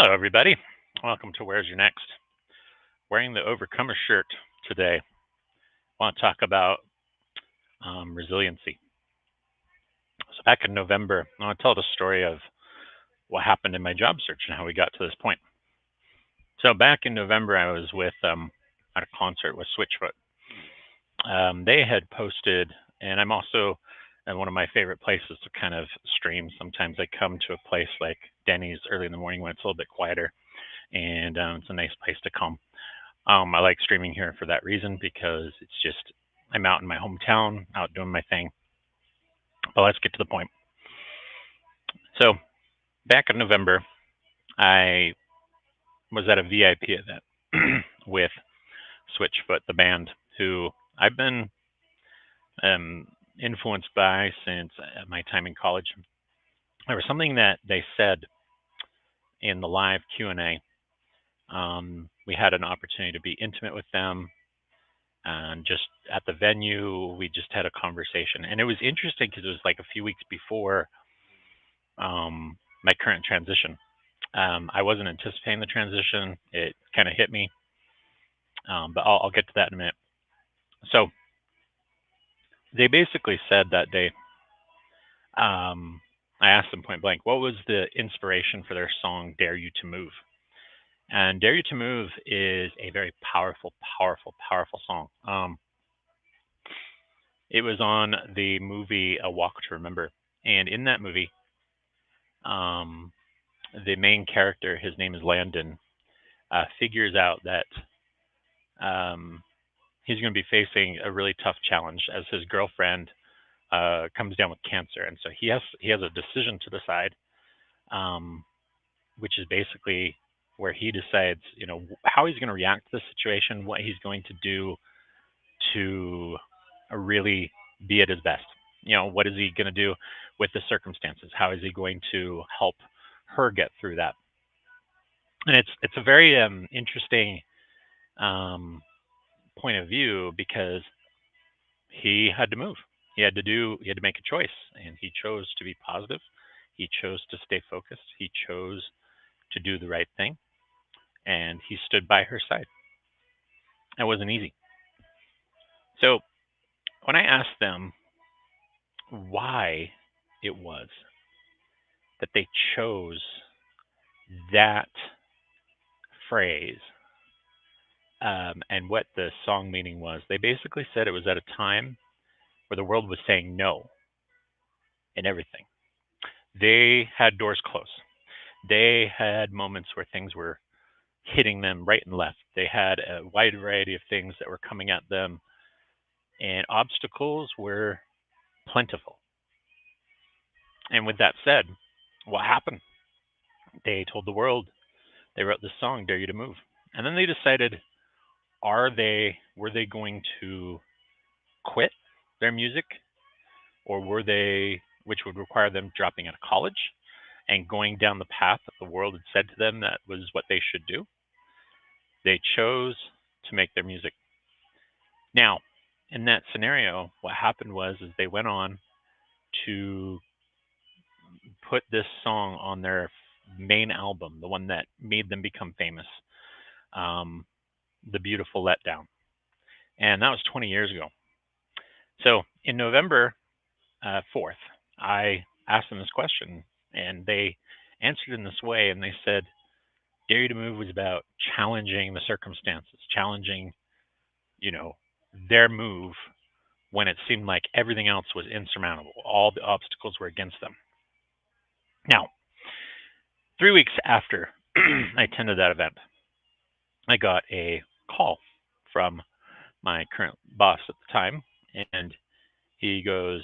Hello, everybody. Welcome to Where's Your Next? Wearing the Overcomer shirt today. I want to talk about resiliency. So, back in November, I want to tell the story of what happened in my job search and how we got to this point. So, back in November, I was at a concert with Switchfoot. They had posted, and I'm also at one of my favorite places to kind of stream. Sometimes I come to a place like Denny's early in the morning when it's a little bit quieter, and it's a nice place to come. I like streaming here for that reason because it's just I'm out in my hometown, out doing my thing. But let's get to the point. So back in November, I was at a VIP event with Switchfoot, the band, who I've been influenced by since my time in college. There was something that they said in the live Q&A. We had an opportunity to be intimate with them, and just at the venue, we just had a conversation. And it was interesting because it was like a few weeks before my current transition. I wasn't anticipating the transition. It kind of hit me, but I'll get to that in a minute. So they basically said that day, I asked them point blank, what was the inspiration for their song Dare You to Move? And Dare You to Move is a very powerful, powerful, powerful song. It was on the movie A Walk to Remember. And in that movie, um, the main character, his name is Landon, figures out that he's going to be facing a really tough challenge as his girlfriend comes down with cancer, and so he has a decision to decide, um, which is basically where he decides, how he's going to react to the situation, what he's going to do to really be at his best. What is he going to do with the circumstances? How is he going to help her get through that? And it's a very interesting um, point of view because he had to move. He had to make a choice, and he chose to be positive. He chose to stay focused. He chose to do the right thing, and he stood by her side. It wasn't easy. So when I asked them why it was that they chose that phrase, and what the song meaning was, they basically said it was at a time where the world was saying no in everything. They had doors closed. They had moments where things were hitting them right and left. They had a wide variety of things that were coming at them, and obstacles were plentiful. And with that said, what happened? They told the world they wrote this song, Dare You to Move. And then they decided, were they going to quit their music, or were they, which would require them dropping out of college and going down the path that the world had said to them that was what they should do? They chose to make their music. Now, in that scenario, what happened was is they went on to put this song on their main album, the one that made them become famous, um, The Beautiful Letdown. And that was 20 years ago. So in November 4th, I asked them this question, and they answered in this way, and they said, Dare You to Move was about challenging the circumstances, challenging, you know, their move when it seemed like everything else was insurmountable. All the obstacles were against them. Now, 3 weeks after I attended that event, I got a call from my current boss at the time, and he goes,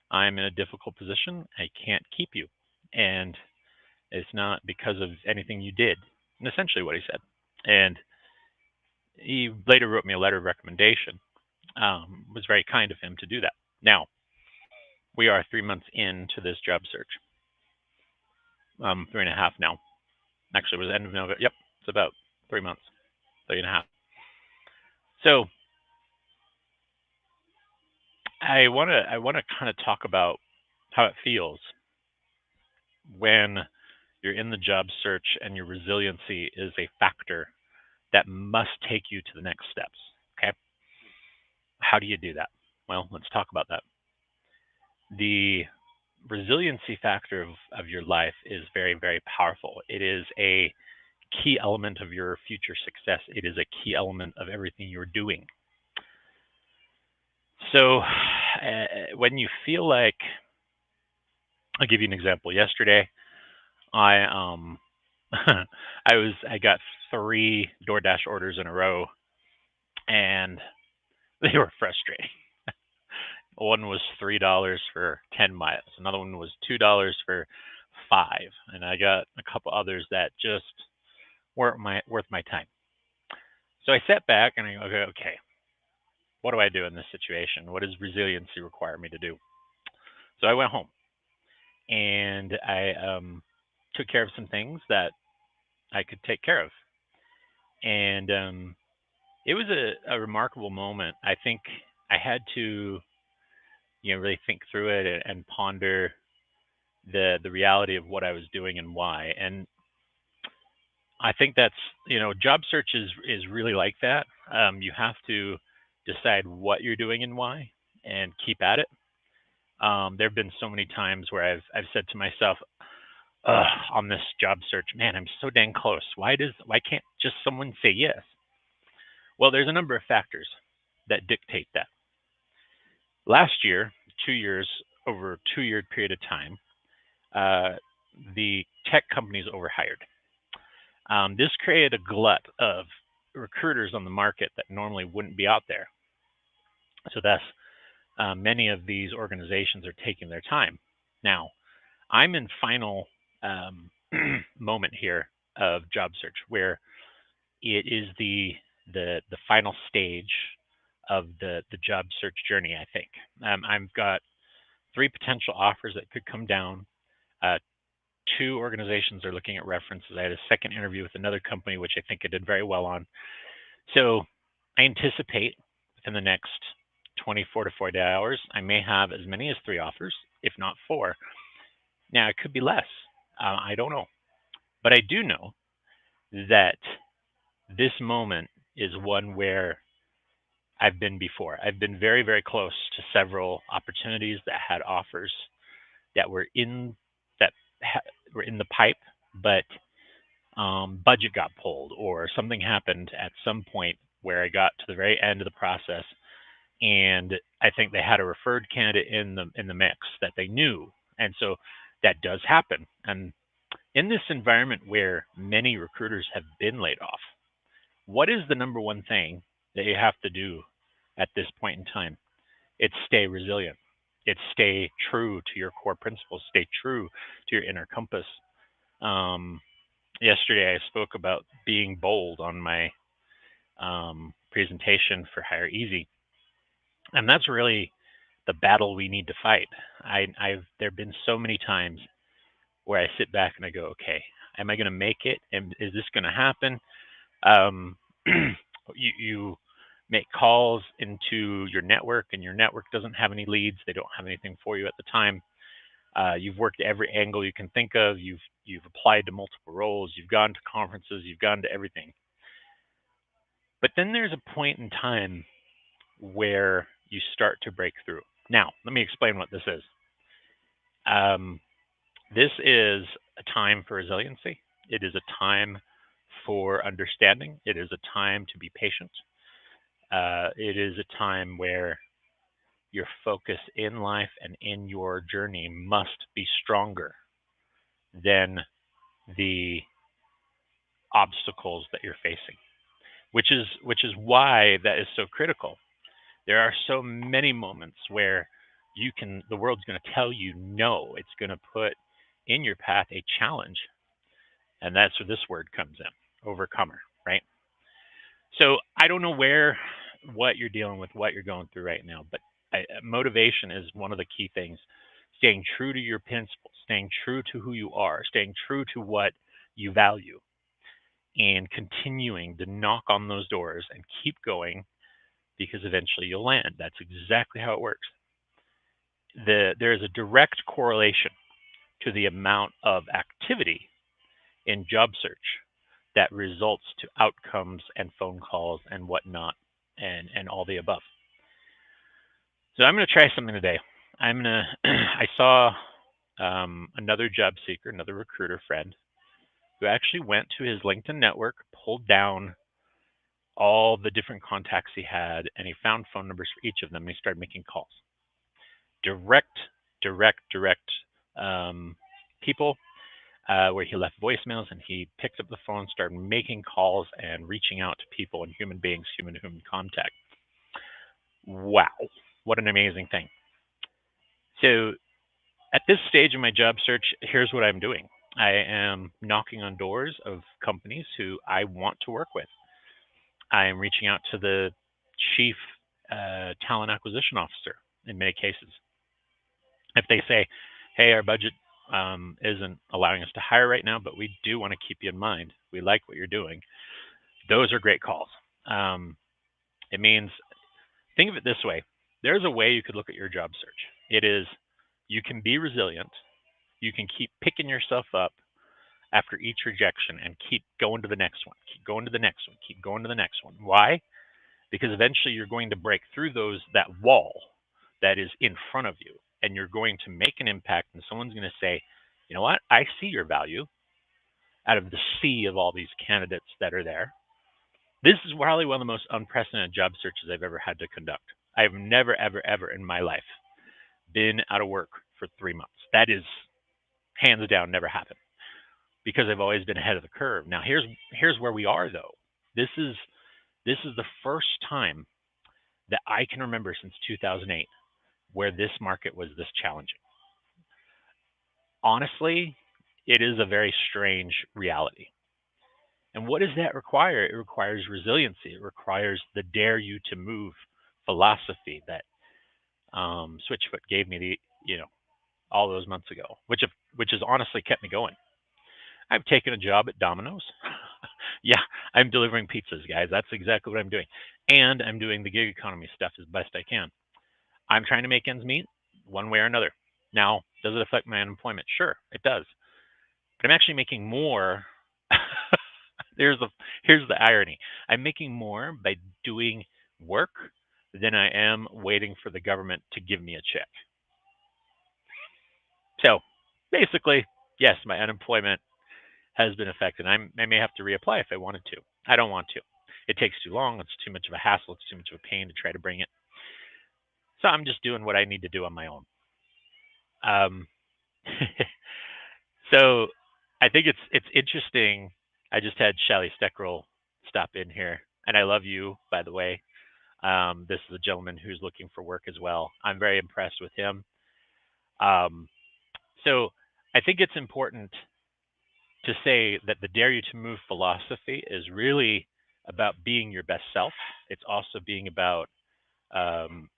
I'm in a difficult position. I can't keep you. And it's not because of anything you did, and essentially what he said. And he later wrote me a letter of recommendation. It was very kind of him to do that. Now, we are 3 months into this job search. 3.5 now. Actually, it was the end of November. Yep, it's about 3 months, 3.5. So I want to kind of talk about how it feels when you're in the job search, and your resiliency is a factor that must take you to the next steps. Okay. How do you do that? Well, let's talk about that. The resiliency factor of your life is very, very powerful. It is a key element of your future success. It is a key element of everything you're doing. So, when you feel like, I'll give you an example. Yesterday, I I got 3 DoorDash orders in a row, and they were frustrating. One was $3 for 10 miles. Another one was $2 for 5, and I got a couple others that just weren't worth my time. So I sat back and I go, okay, what do I do in this situation? What does resiliency require me to do? So I went home and I took care of some things that I could take care of, and it was a remarkable moment. I think I had to, really think through it and ponder the reality of what I was doing and why. And I think that's, job search is really like that. You have to decide what you're doing and why, and keep at it. There have been so many times where I've said to myself, ugh, on this job search, man, I'm so dang close. Why can't just someone say yes? Well, there's a number of factors that dictate that. Last year, 2 years, over a 2-year period of time, uh, the tech companies overhired. This created a glut of recruiters on the market that normally wouldn't be out there. So thus, many of these organizations are taking their time. Now, I'm in final moment here of job search, where it is the final stage of the job search journey. I think I've got 3 potential offers that could come down. Uh, 2 organizations are looking at references. I had a second interview with another company, which I think I did very well on. So I anticipate within the next 24 to 48 hours, I may have as many as 3 offers, if not 4. Now, it could be less. I don't know. But I do know that this moment is one where I've been before. I've been very, very close to several opportunities that had offers that were in the pipe, but budget got pulled, or something happened at some point where I got to the very end of the process, and I think they had a referred candidate in the mix that they knew, and so that does happen. And in this environment where many recruiters have been laid off, what is the number one thing that you have to do at this point in time? It's stay resilient. It's stay true to your core principles. Stay true to your inner compass. Um, Yesterday, I spoke about being bold on my presentation for Hire Easy, and that's really the battle we need to fight. There have been so many times where I sit back and I go, okay, am I going to make it? And is this going to happen? Um, you make calls into your network, and your network doesn't have any leads. They don't have anything for you at the time. You've worked every angle you can think of. You've applied to multiple roles. You've gone to conferences. You've gone to everything. But then there's a point in time where you start to break through. Now, let me explain what this is. This is a time for resiliency. It is a time for understanding. It is a time to be patient. It is a time where your focus in life and in your journey must be stronger than the obstacles that you're facing, which is why that is so critical. There are so many moments where the world's going to tell you no. It's going to put in your path a challenge, and that's where this word comes in, overcomer, right? So I don't know what you're dealing with, what you're going through right now, but motivation is one of the key things. Staying true to your principles, staying true to who you are, staying true to what you value, and continuing to knock on those doors and keep going, because eventually you'll land. That's exactly how it works. There is a direct correlation to the amount of activity in job search that results to outcomes and phone calls and whatnot and all the above. So I'm going to try something today. I'm going to, I saw another job seeker, another recruiter friend who actually went to his LinkedIn network, pulled down all the different contacts he had, and he found phone numbers for each of them, and he started making calls. Direct people where he left voicemails, and he picked up the phone, started making calls and reaching out to people and human beings, human to human contact. Wow, what an amazing thing. So at this stage in my job search, here's what I'm doing. I am knocking on doors of companies who I want to work with. I am reaching out to the chief talent acquisition officer in many cases. If they say, hey, our budget isn't allowing us to hire right now, but we do want to keep you in mind. We like what you're doing. Those are great calls. It means, think of it this way. There's a way you could look at your job search. It is, you can be resilient. You can keep picking yourself up after each rejection and keep going to the next one, keep going to the next one, keep going to the next one. Why? Because eventually you're going to break through that wall that is in front of you, and you're going to make an impact, and someone's going to say, you know what, I see your value out of the sea of all these candidates that are there. This is probably one of the most unprecedented job searches I've ever had to conduct. I've never, ever in my life been out of work for 3 months. That is hands down never happened because I've always been ahead of the curve. Now here's where we are though. This is the first time that I can remember since 2008 where this market was this challenging. Honestly, it is a very strange reality. And what does that require? It requires resiliency. It requires the dare you to move philosophy that Switchfoot gave me all those months ago, which has honestly kept me going. I've taken a job at Domino's. Yeah, I'm delivering pizzas, guys. That's exactly what I'm doing. And I'm doing the gig economy stuff as best I can. I'm trying to make ends meet one way or another. Now, does it affect my unemployment? Sure, it does. But I'm actually making more. here's the irony. I'm making more by doing work than I am waiting for the government to give me a check. So basically, yes, my unemployment has been affected. I may have to reapply if I wanted to. I don't want to. It takes too long. It's too much of a hassle. It's too much of a pain to try to bring it. So I'm just doing what I need to do on my own. Um, so I think it's interesting. I just had Shally Steckrell stop in here, and I love you, by the way. This is a gentleman who's looking for work as well. I'm very impressed with him. So I think it's important to say that the Dare You to Move philosophy is really about being your best self. It's also being about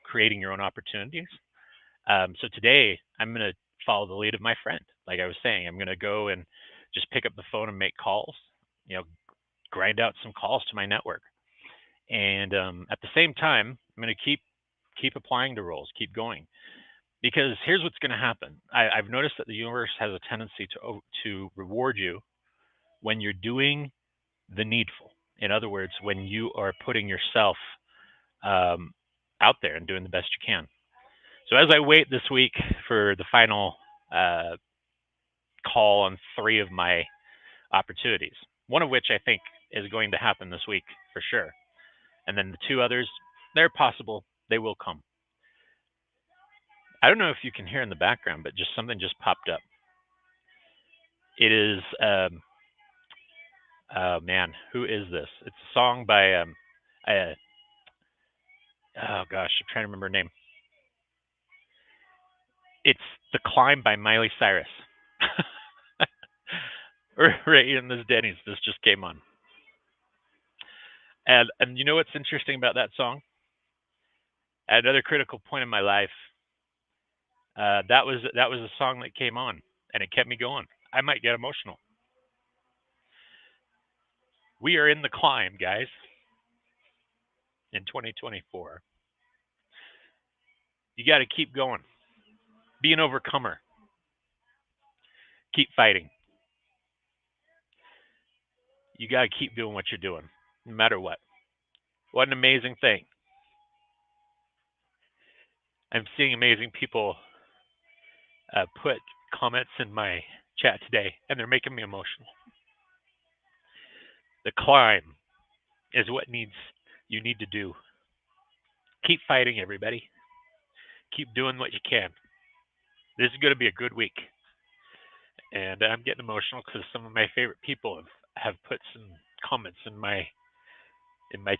creating your own opportunities. So today, I'm going to follow the lead of my friend. Like I was saying, I'm going to go and just pick up the phone and make calls, grind out some calls to my network. And at the same time, I'm going to keep applying to roles, keep going. Because here's what's going to happen. I've noticed that the universe has a tendency to reward you when you're doing the needful. In other words, when you are putting yourself out there and doing the best you can. So as I wait this week for the final call on 3 of my opportunities, one of which I think is going to happen this week for sure, and then the 2 others, they're possible, they will come. I don't know if you can hear in the background, but something just popped up. It is, oh man, who is this? It's a song by, oh gosh, I'm trying to remember her name. It's The Climb by Miley Cyrus. Right in this Denny's, this just came on. And you know what's interesting about that song? At another critical point in my life, that was a song that came on, and it kept me going. I might get emotional. We are in the climb, guys, in 2024. You got to keep going. Be an overcomer. Keep fighting. You got to keep doing what you're doing, no matter what. What an amazing thing. I'm seeing amazing people put comments in my chat today, and they're making me emotional. The climb is what you need to do. Keep fighting, everybody. Keep doing what you can. This is going to be a good week, and I'm getting emotional because some of my favorite people have put some comments in my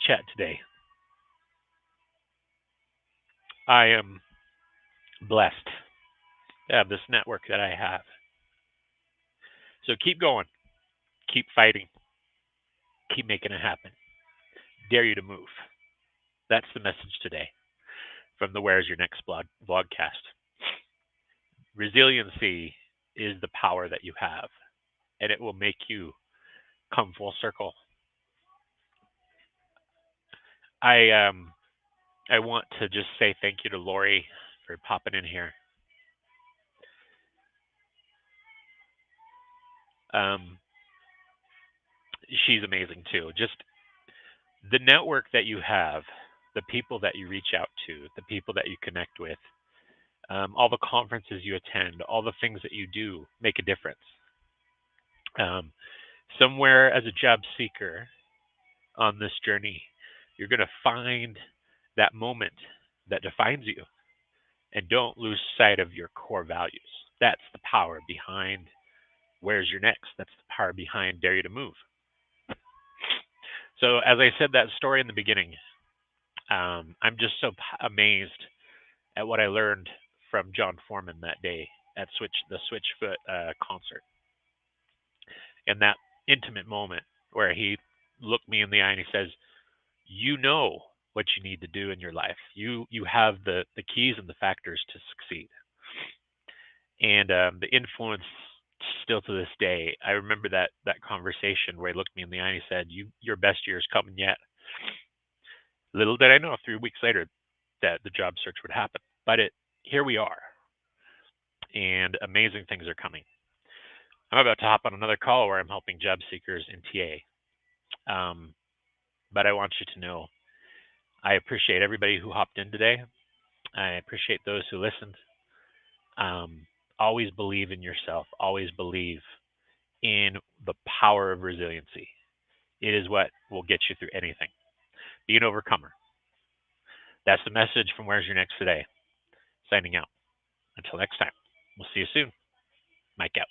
chat today. I am blessed to have this network that I have. So keep going, keep fighting, keep making it happen. Dare you to move. That's the message today from the Where's Your Next Vlogcast. Resiliency is the power that you have, and it will make you come full circle. I want to just say thank you to Lori for popping in here. Um, she's amazing too. Just the network that you have, the people that you reach out to, the people that you connect with, all the conferences you attend, all the things that you do make a difference. Somewhere as a job seeker on this journey, you're going to find that moment that defines you, and don't lose sight of your core values. That's the power behind Where's Your Next. That's the power behind Dare You to Move. So as I said that story in the beginning, I'm just so amazed at what I learned from John Foreman that day at the Switchfoot concert. In that intimate moment where he looked me in the eye and he says, "You know what you need to do in your life. You have the keys and the factors to succeed." And the influence still to this day, I remember that conversation where he looked me in the eye and he said, "Your best year is coming yet." Little did I know 3 weeks later that the job search would happen. But here we are, and amazing things are coming. I'm about to hop on another call where I'm helping job seekers in TA. But I want you to know I appreciate everybody who hopped in today. I appreciate those who listened. Always believe in yourself. Always believe in the power of resiliency. It is what will get you through anything. Be an overcomer. That's the message from Where's Your Next today. Signing out. Until next time. We'll see you soon. Mike out.